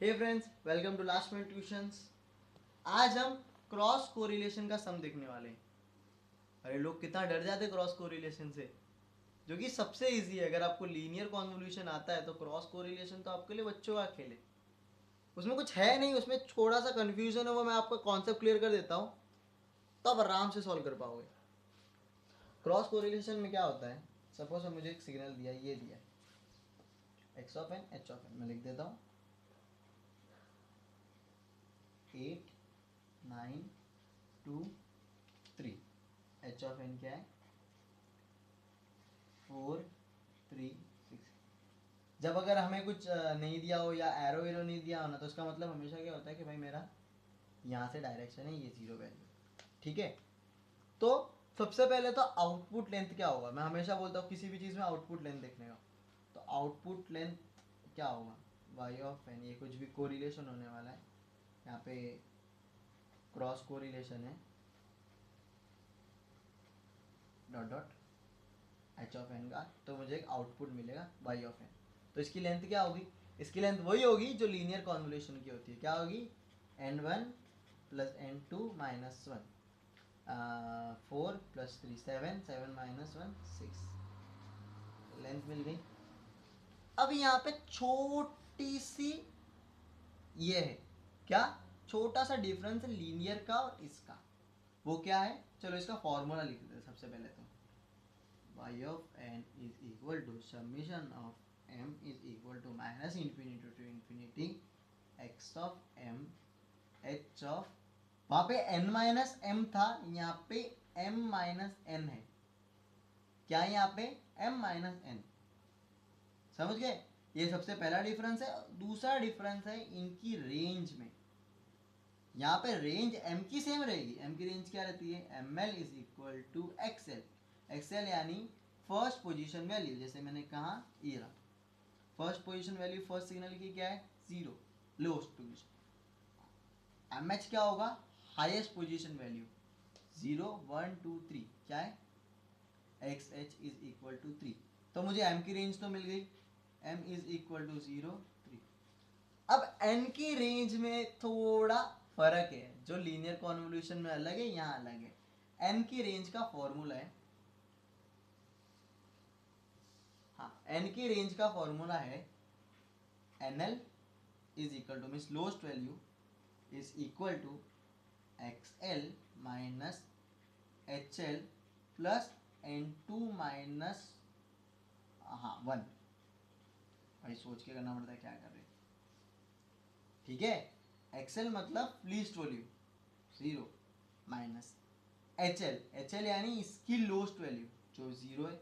Hey friends, welcome to last minute tuitions. आज हम cross correlation का सम देखने वाले हैं। अरे लोग कितना डर जाते हैं क्रॉस कोरिलेशन से, जो कि सबसे इजी है। अगर आपको लीनियर कॉन्वोल्यूशन आता है तो क्रॉस कोरिलेशन तो आपके लिए बच्चों का खेल है। उसमें कुछ है नहीं, उसमें थोड़ा सा कंफ्यूजन है, वो मैं आपका कॉन्सेप्ट क्लियर कर देता हूँ तो आप आराम से सॉल्व कर पाओगे। क्रॉस कोरिलेशन में क्या होता है, सपोज मुझे एक सिग्नल दिया, ये दिया x of n h of n, मैं लिख देता हूँ 8 9 2 3। एच ऑफ एन क्या है 4 3 6। जब अगर हमें कुछ नहीं दिया हो या एरो वेरो नहीं दिया हो ना, तो उसका मतलब हमेशा क्या होता है कि भाई मेरा यहाँ से डायरेक्शन है, ये जीरो वैल्यू। ठीक है, तो सबसे पहले तो आउटपुट लेंथ क्या होगा। मैं हमेशा बोलता हूँ किसी भी चीज़ में आउटपुट लेंथ देखने का, तो आउटपुट लेंथ क्या होगा वाई ऑफ एन। ये कुछ भी कोरिलेशन होने वाला है, यहाँ पे क्रॉस कोरिलेशन है, dot dot h of n का, तो मुझे एक आउटपुट मिलेगा वाई ऑफ एन। तो इसकी लेंथ क्या होगी, इसकी लेंथ वही होगी जो लीनियर कॉन्वोल्यूशन की होती है। क्या होगी, n1 plus n2 minus 1, 4 plus 3 7, 7 minus 1 6, length मिल गई। अब यहाँ पे छोटी सी ये है, क्या छोटा सा डिफरेंस है लीनियर का और इसका, वो क्या है, चलो इसका फॉर्मूला लिख देते हैं सबसे पहले। तो y of n is equal to summation of m is equal to minus infinity to infinity x of m h of, वहाँ पे n माइनस m था, यहाँ पे m माइनस n है। क्या है यहाँ पे m माइनस n, समझ गए। ये सबसे पहला डिफरेंस है। दूसरा डिफरेंस है इनकी रेंज में। यहाँ पे रेंज m की सेम रहेगी, m की रेंज क्या रहती है, ml is equal to xl। xl यानी फर्स्ट पोजीशन वैल्यू, जैसे मैंने कहा ये रहा first position value, first signal की क्या है 0, लोएस्ट पोजीशन। mh क्या होगा, हाईएस्ट पोजीशन वैल्यू, 0 1 2 3 क्या है xh इज इक्वल टू 3। तो मुझे m की रेंज तो मिल गई, m इज इक्वल टू 0 3। अब n की रेंज में थोड़ा फर्क है, जो लीनियर कॉन्वोल्यूशन में अलग है, यहाँ अलग है। n की रेंज का फॉर्मूला है, हाँ n की रेंज का फॉर्मूला है nl is equal to means lowest value is equal to xl minus hl plus n2 minus 1। भाई सोच के करना पड़ता है क्या कर रहे, ठीक है। xl मतलब लीस्ट वैल्यू 0 माइनस HL यानी इसकी लोएस्ट वैल्यू जो 0 है,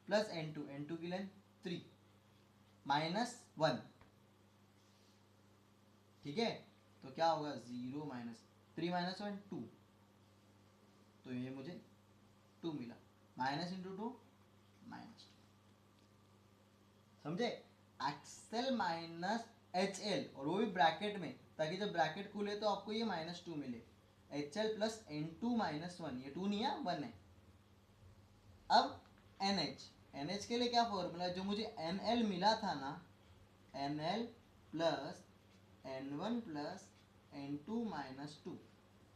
प्लस n2 की लेंथ 3 माइनस 1। ठीक है, तो क्या होगा 0 माइनस 3 माइनस 1 2, तो ये मुझे 2 मिला, माइनस इंटू 2 माइनस 2। समझे, एक्सएल माइनस HL, और वो भी ब्रैकेट में, ताकि जब ब्रैकेट खुले तो आपको ये -2 मिले। HL प्लस n2 माइनस 1, ये 2 नहीं है 1 है। अब NH के लिए क्या फॉर्मूला है, जो मुझे NL मिला था ना, NL plus N1 plus N2 minus 2,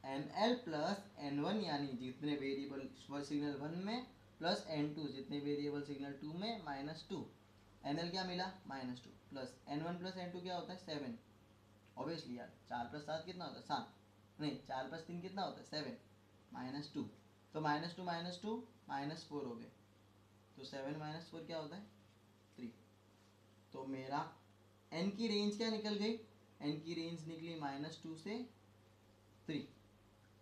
NL plus N1 यानी जितने वेरिएबल सिग्नल 1 में, प्लस N2 जितने वेरिएबल सिग्नल 2 में, माइनस 2। NL क्या मिला -2, प्लस N1 प्लस N2 क्या होता है 7। ऑब्वियसली यार 4 प्लस 7 कितना होता है 7, नहीं 4 प्लस 3 कितना होता है 7, -2। तो -2 -2 -4 हो गए, तो 7 माइनस 4 क्या होता है 3। तो मेरा n की रेंज क्या निकल गई, n की रेंज निकली -2 से 3।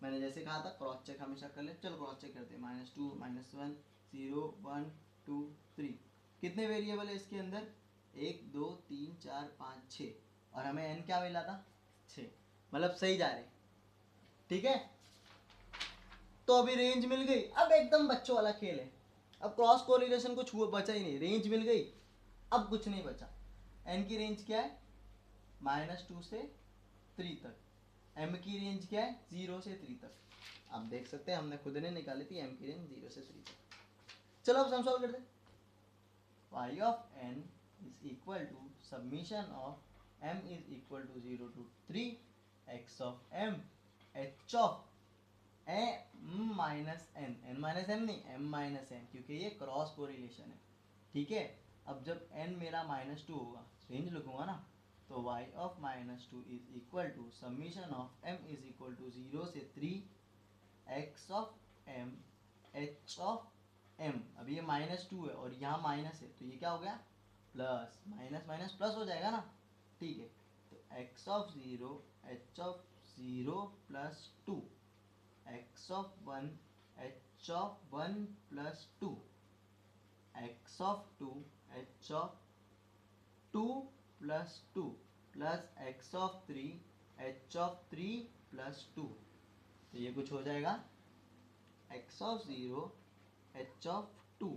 मैंने जैसे कहा था क्रॉस चेक हमेशा कर ले, चलो क्रॉस चेक करते हैं। -2 -1 0 1 2 3, कितने वेरिएबल है इसके अंदर, 1 2 3 4 5 6, और हमें n क्या मिला था 6, मतलब सही जा रहे। ठीक है, तो अभी रेंज मिल गई। अब एकदम बच्चों वाला खेल है, अब क्रॉस कोरिलेशन कुछ हुआ बचा ही नहीं, रेंज मिल गई, अब कुछ नहीं बचा। n की रेंज क्या है -2 से 3 तक, m की रेंज क्या है 0 से 3 तक। आप देख सकते हैं हमने खुद ने निकाली थी m की रेंज 0 से 3 तक। चलो अब सम सॉल्व करते हैं। y of n is equal to submission of m is equal to 0 to 3 x of m h of m minus n minus m नहीं m माइनस n, क्योंकि ये क्रॉस कोरिलेशन है, ठीक है। अब जब n मेरा -2 होगा, रेंज लिखूंगा ना, तो y of -2 is equal to summation of m is equal to 0 से 3 x of m h of m। अब ये -2 है और यहाँ माइनस है, तो ये क्या हो गया, प्लस माइनस माइनस प्लस हो जाएगा ना, ठीक है। तो x of 0 h of 0 plus 2 x of 1 h of 1 plus 2 x of 2 h of 2 plus 2 plus x of 3 h of 3 plus 2। तो ये कुछ हो जाएगा x of 0 h of 2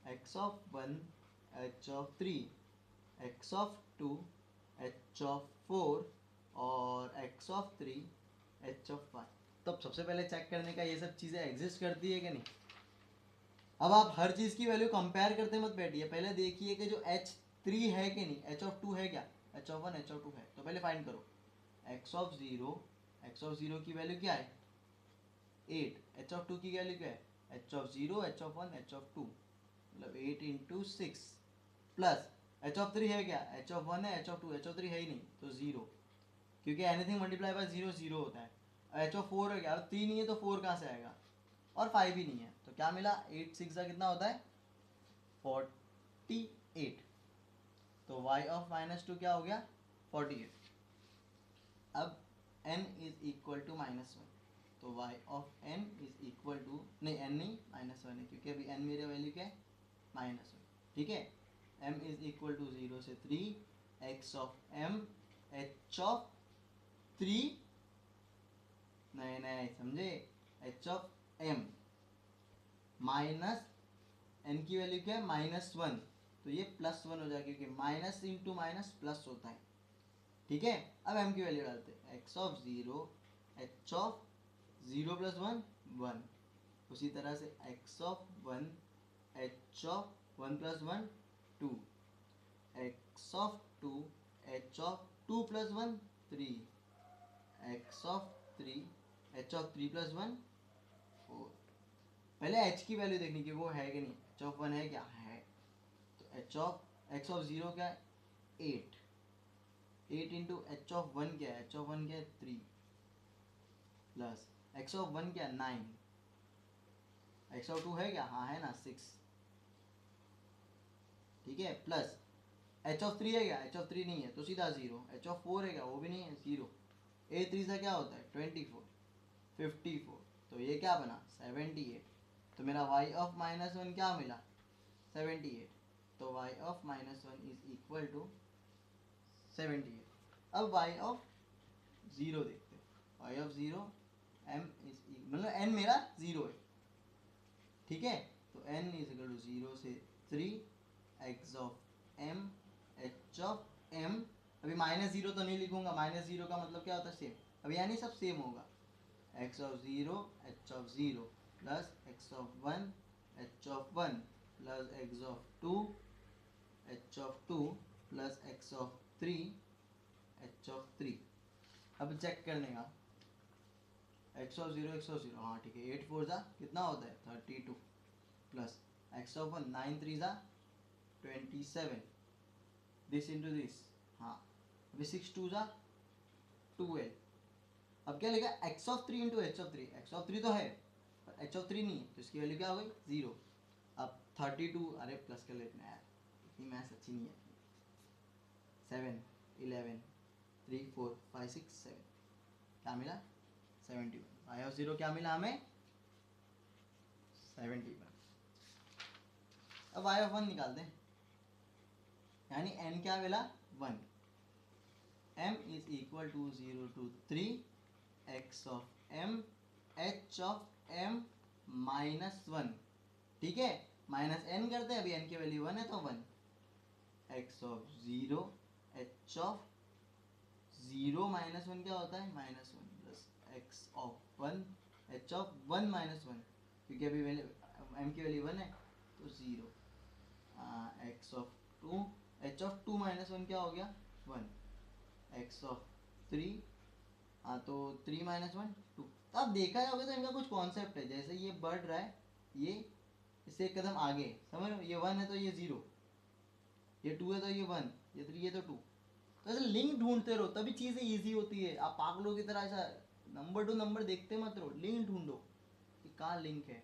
x of 1 h of 3 x of 2 h of 4 और x of 3 h of 5। तो अब सबसे पहले चेक करने का ये सब चीज़ें एग्जिस्ट करती है कि नहीं। अब आप हर चीज़ की वैल्यू कंपेयर करते मत बैठिए, पहले देखिए कि जो h3 है कि नहीं, h ऑफ 2 है क्या, h ऑफ 1 h ऑफ 2 है, तो पहले फाइंड करो x ऑफ 0 की वैल्यू क्या है 8, h ऑफ 2 की वैल्यू क्या है h of 0 h of 1 h of 2, मतलब 8 इंटू 6 प्लस h ऑफ 3 है क्या, h ऑफ 1 है h ऑफ 2, h ऑफ 3 है ही नहीं तो 0, क्योंकि एनीथिंग मल्टीप्लाई बाय 0 0 होता है। h ऑफ 4 है क्या, 3 नहीं है तो 4 कहाँ से आएगा, और 5 भी नहीं है, तो क्या मिला 8 6 का कितना होता है 48। तो y ऑफ -2 क्या हो गया 48। अब n इज इक्वल टू -1, तो y of n is equal to, नहीं n नहीं -1 है, क्योंकि अभी n मेरे वैल्यू क्या है -1, ठीक है। m इज इक्वल टू 0 से 3 x of m h of 3, नहीं समझे, h of m minus n की वैल्यू क्या है -1, तो ये +1 हो जाएगा, क्योंकि माइनस इंटू माइनस प्लस होता है, ठीक है। अब m की वैल्यू डालते हैं x of 0 h of 0 plus 1 1, उसी तरह से x of 1 h of 1 plus 1 2, x of 2 h of 2 plus 1 3, x of 3 h of 3 plus 1 4। पहले h की वैल्यू देखनी कि वो है कि नहीं, h ऑफ 1 है क्या है, तो h ऑफ x ऑफ 0 क्या है 8 इंटू h ऑफ 1 क्या है, h ऑफ 1 क्या है 3 प्लस x ऑफ 1 क्या है 9, x ऑफ 2 है क्या, हाँ है ना 6, ठीक है, प्लस h ऑफ 3 है क्या, h ऑफ 3 नहीं है तो सीधा 0, h ऑफ 4 है क्या, वो भी नहीं है 0, a 3 से क्या होता है 24 54, तो ये क्या बना 78। तो मेरा y ऑफ -1 क्या मिला 78, तो y of -1 is equal to 78। अब y ऑफ 0 देखते हैं, y ऑफ 0 m इज मतलब n मेरा 0 है, ठीक है, तो n इज इक्वल टू 0 से 3 x of m h of m। अभी -0 तो नहीं लिखूंगा, -0 का मतलब क्या होता है सेम, अभी यानी सब सेम होगा, x of 0 h of 0 plus x of 1 h of 1 plus x of 2 h of 2 plus x of 3 h of 3। अब चेक करने का x ऑफ 0 हाँ ठीक है, 8 4 कितना होता है 32 plus x of 1 9 3 27, this into this, हाँ अभी 6 2 12। अब क्या लिखा x of 3 into h of 3, x of 3 तो है पर h ऑफ 3 नहीं है, तो इसकी वैल्यू क्या हो गई 0। अब 32, अरे प्लस कर लेते हैं यार, इतनी मैथ्स अच्छी नहीं है, 7 11 3 4 5 6 7, क्या मिला 71। y ऑफ 0 क्या मिला हमें 71। अब y ऑफ 1 निकालते हैं, यानी n क्या मिला 1, m is equal to 0 to 3 x of m h of m -1, ठीक है, माइनस n करते हैं, अभी n की वैल्यू 1 है तो 1, x ऑफ 0 h ऑफ 0 -1 क्या होता है -1 plus x of 1 h of 1 -1, क्योंकि अभी m की वैल्यू 1 है तो 0, x ऑफ 2 h ऑफ 2 -1 क्या हो गया 1, एक्स ऑफ 3, हाँ तो 3 माइनस 1 2। तो अब देखा जाओगे तो इनका कुछ कॉन्सेप्ट है, जैसे ये बढ़ रहा है, ये इससे एक कदम आगे, समझ रहे हो, ये 1 है तो ये 0, ये 2 है तो ये 1, ये 3 है तो 2। तो ऐसे लिंक ढूंढते रहो तभी चीज़ें ईजी होती है। आप पागलों की तरह ऐसा नंबर टू नंबर देखते मत रहो, लिंक ढूंढो कि कहाँ लिंक है।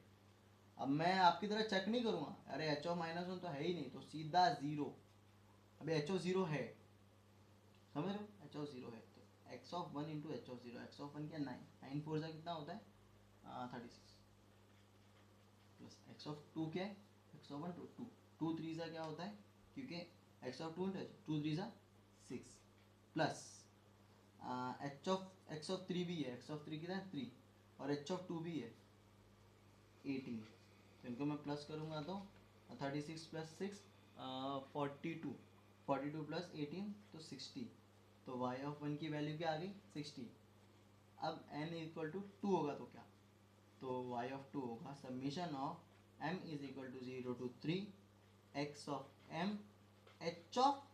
अब मैं आपकी तरह चेक नहीं करूँगा, अरे एच ऑफ माइनस 1 तो है ही नहीं तो सीधा 0। अभी एच ऑफ 0 है, समझ रहे हो, एच ऑफ 0 है तो x of 1 into H of 0, x of 1 क्या 9, 9 4 सा कितना होता है 36, प्लस एक्स ऑफ 2 क्या है, एक्स ऑफ 1 2 2 3 सा क्या होता है, क्योंकि एक्स ऑफ 2 इंटू 2 3 सा 6, प्लस एक्स ऑफ 3 भी है, एक्स ऑफ 3 कितना है 3, और एच ऑफ 2 भी है 18। तो इनको मैं प्लस करूँगा तो 36 प्लस 6 42, 42 प्लस 18 तो 60। तो y ऑफ 1 की वैल्यू क्या आ गई 60। अब n इक्वल टू 2 होगा तो क्या, तो y ऑफ 2 होगा summation of m is equal to 0 to 3 x of m h of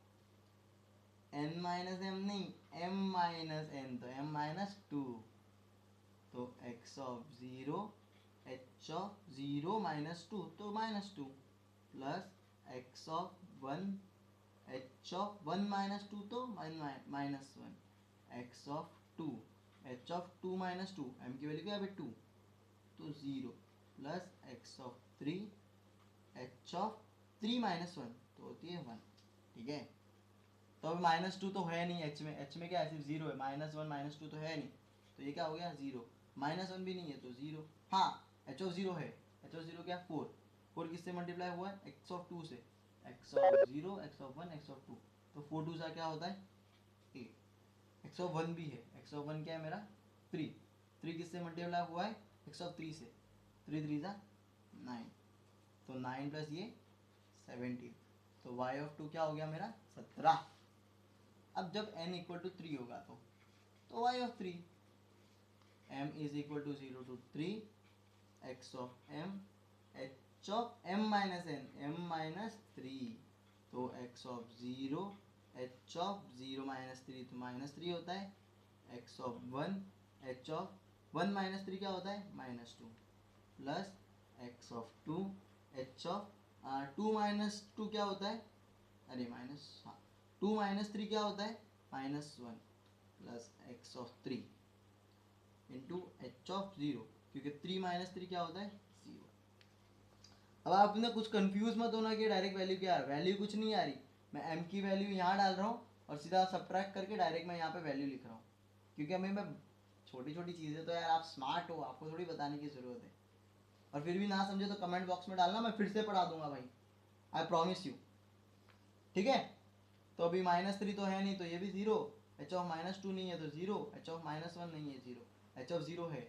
n minus m नहीं m माइनस n, तो m माइनस 2, तो x of 0 h of 0 minus 2 तो minus 2, plus x of 1 h of 1 minus 2 तो minus 1, x of 2 h of 2 minus 2, m की value क्या है 2 तो 0, plus x of 3 h of 3 minus 1 तो होती है 1। ठीक है, तो अभी माइनस 2 तो है नहीं h में क्या है सिर्फ 0 है, माइनस 1 माइनस 2 तो है नहीं, तो ये क्या हो गया 0, माइनस 1 भी नहीं है तो 0। हाँ h ऑफ 0 है, h ऑफ 0 क्या 4, 4 किससे मल्टीप्लाई हुआ है x ऑफ 2 से, x of 0 x of 1 x of 2, तो 4 2 सा क्या होता है 8। x ऑफ 1 भी है, x ऑफ 1 क्या है मेरा 3, 3 किससे मल्टीप्लाई हुआ है x ऑफ 3 से, 3 3 सा 9, तो 9 प्लस ये 17, तो y ऑफ 2 क्या हो गया मेरा 17। अब जब n इक्वल टू 3 होगा तो y of 3 m is equal to 0 to 3 x of m h of m minus n, m minus 3, तो x of 0 h of 0 minus 3 तो माइनस 3 होता है, x of 1 h of 1 minus 3 क्या होता है minus 2, plus x of 2 h of 2 minus 2 क्या होता है, अरे माइनस, हाँ 2 माइनस 3 क्या होता है minus 1, plus x of 3 into h of 0, क्योंकि 3 माइनस 3 क्या होता है 0। अब आपने कुछ कंफ्यूज मत होना कि डायरेक्ट वैल्यू क्या है, वैल्यू कुछ नहीं आ रही, मैं m की वैल्यू यहाँ डाल रहा हूँ और सीधा सब्ट्रैक्ट करके डायरेक्ट मैं यहाँ पे वैल्यू लिख रहा हूँ, क्योंकि हमें मैं छोटी छोटी चीज़ें तो यार आप स्मार्ट हो, आपको थोड़ी बताने की ज़रूरत है, और फिर भी ना समझे तो कमेंट बॉक्स में डालना, मैं फिर से पढ़ा दूंगा भाई, आई प्रॉमिस यू। ठीक है, तो अभी माइनस 3 तो है नहीं तो ये भी 0, एच ऑफ माइनस 2 नहीं है तो 0, एच ऑफ माइनस 1 नहीं है 0, एच ऑफ 0 है,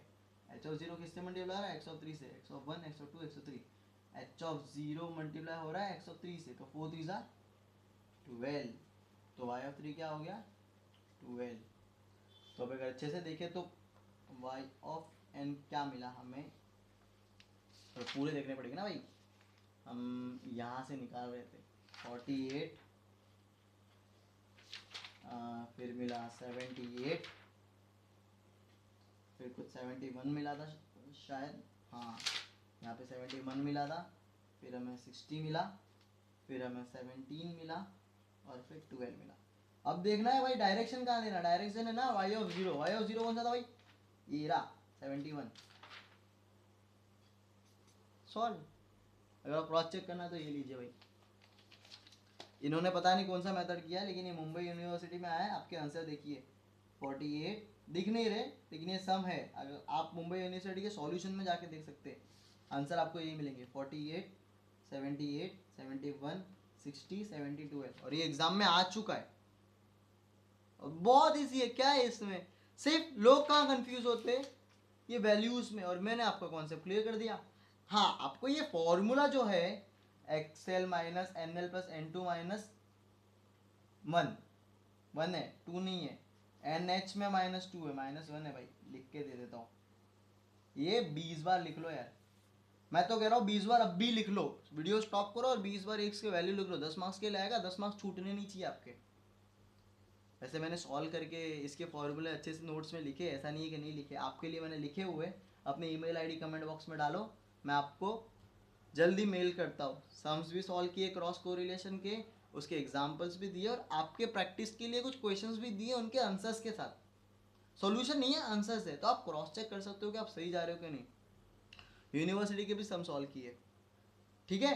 एच ऑफ 0 किससे मल्टीप्लाई हो रहा है एक्स ऑफ 3 से, x of 1 x of 2 x of 3, H of 0 multiply हो रहा है एक्स ऑफ 3 से, तो 4 3 सा 12, तो वाई ऑफ 3 क्या हो गया 12। तो अब अगर अच्छे से देखें तो वाई ऑफ एन क्या मिला हमें, तो पूरे देखने पड़ेंगे ना भाई, हम यहाँ से निकाल रहे थे 48, फिर मिला 78, फिर कुछ 71 मिला था शायद, हाँ यहाँ पे 71 मिला था, फिर हमें 60 मिला, फिर हमें 17 मिला, और फिर 12 मिला। अब देखना है भाई डायरेक्शन कहाँ देना, डायरेक्शन है ना y ऑफ 0, y ऑफ 0 कौन सा था भाई, ये रहा 71, सॉल्व। अगर क्रॉस चेक करना तो ये लीजिए भाई, इन्होंने पता नहीं कौन सा मेथड किया है लेकिन ये मुंबई यूनिवर्सिटी में आया है, आपके आंसर देखिए 48 दिख नहीं रहे लेकिन ये सम है, अगर आप मुंबई यूनिवर्सिटी के सॉल्यूशन में जाके देख सकते हैं आंसर आपको यही मिलेंगे 48 78 71 60 70 12, और ये एग्जाम में आ चुका है और बहुत ईजी है। क्या है इसमें, सिर्फ लोग कहाँ कंफ्यूज होते हैं ये वैल्यूज में, और मैंने आपका कॉन्सेप्ट क्लियर कर दिया। हाँ आपको ये फॉर्मूला जो है x l minus n l plus n two minus 1 है 2 नहीं है, एन एच में माइनस 2 है माइनस 1 है भाई, लिख के दे देता हूँ, ये 20 बार लिख लो यार, मैं तो कह रहा हूँ 20 बार अब भी लिख लो, वीडियो स्टॉप करो और 20 बार एक्स के वैल्यू लिख लो, 10 मार्क्स के लिए आएगा, 10 मार्क्स छूटने नहीं चाहिए आपके। वैसे मैंने सॉल्व करके इसके फॉर्मूले अच्छे से नोट्स में लिखे, ऐसा नहीं है कि नहीं लिखे, आपके लिए मैंने लिखे हुए। अपने ईमेल आईडी कमेंट बॉक्स में डालो, मैं आपको जल्दी मेल करता हूँ। सम्स भी सॉल्व किए क्रॉस कोरिलेशन के, उसके एग्जाम्पल्स भी दिए, और आपके प्रैक्टिस के लिए कुछ क्वेश्चंस भी दिए उनके आंसर्स के साथ। सॉल्यूशन नहीं है, आंसर्स है, तो आप क्रॉस चेक कर सकते हो कि आप सही जा रहे हो कि नहीं। यूनिवर्सिटी के भी सम सॉल्व किए, ठीक है।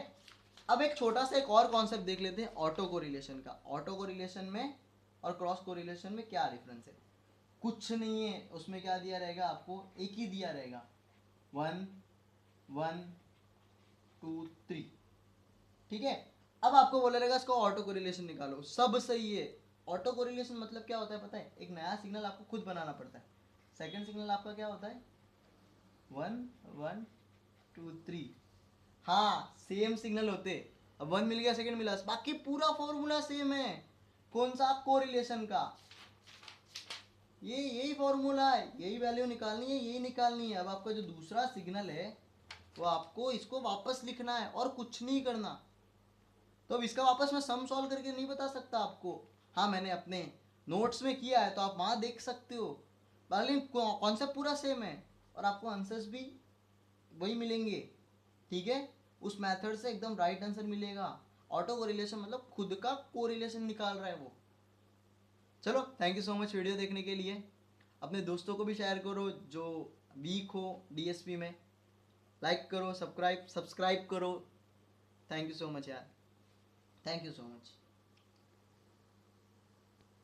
अब एक छोटा सा एक और कॉन्सेप्ट देख लेते हैं ऑटो कोरिलेशन का। ऑटो कोरिलेशन में और क्रॉस कोरिलेशन में क्या डिफरेंस है? कुछ नहीं है, उसमें क्या दिया रहेगा आपको, एक ही दिया रहेगा, 1 1 2 3, ठीक है। अब आपको बोला रहेगा इसको ऑटो कोरिलेशन निकालो, सब सही है। ऑटो कोरिलेशन मतलब क्या होता है पता है? एक नया सिग्नल आपको खुद बनाना पड़ता है। सेकंड सिग्नल आपका क्या होता है, 1 1 2 3, हाँ सेम सिग्नल होते। अब 1 मिल गया, सेकंड मिला, बाकी पूरा फॉर्मूला सेम है। कौन सा? कोरिलेशन का। ये यही फॉर्मूला है, यही वैल्यू निकालनी है, यही निकालनी है। अब आपका जो दूसरा सिग्नल है वो आपको इसको वापस लिखना है और कुछ नहीं करना। तो अब इसका वापस मैं सम सॉल्व करके नहीं बता सकता आपको। हाँ मैंने अपने नोट्स में किया है तो आप वहाँ देख सकते हो, लेकिन कॉन्सेप्ट पूरा सेम है और आपको आंसर्स भी वही मिलेंगे, ठीक है। उस मेथड से एकदम राइट आंसर मिलेगा। ऑटो कोरिलेशन मतलब खुद का कोरिलेशन निकाल रहा है वो। चलो thank you so much video देखने के लिए। अपने दोस्तों को भी शेयर करो जो वीक हो डीएसपी में। लाइक करो, सब्सक्राइब करो। थैंक यू सो मच यार, थैंक यू सो मच।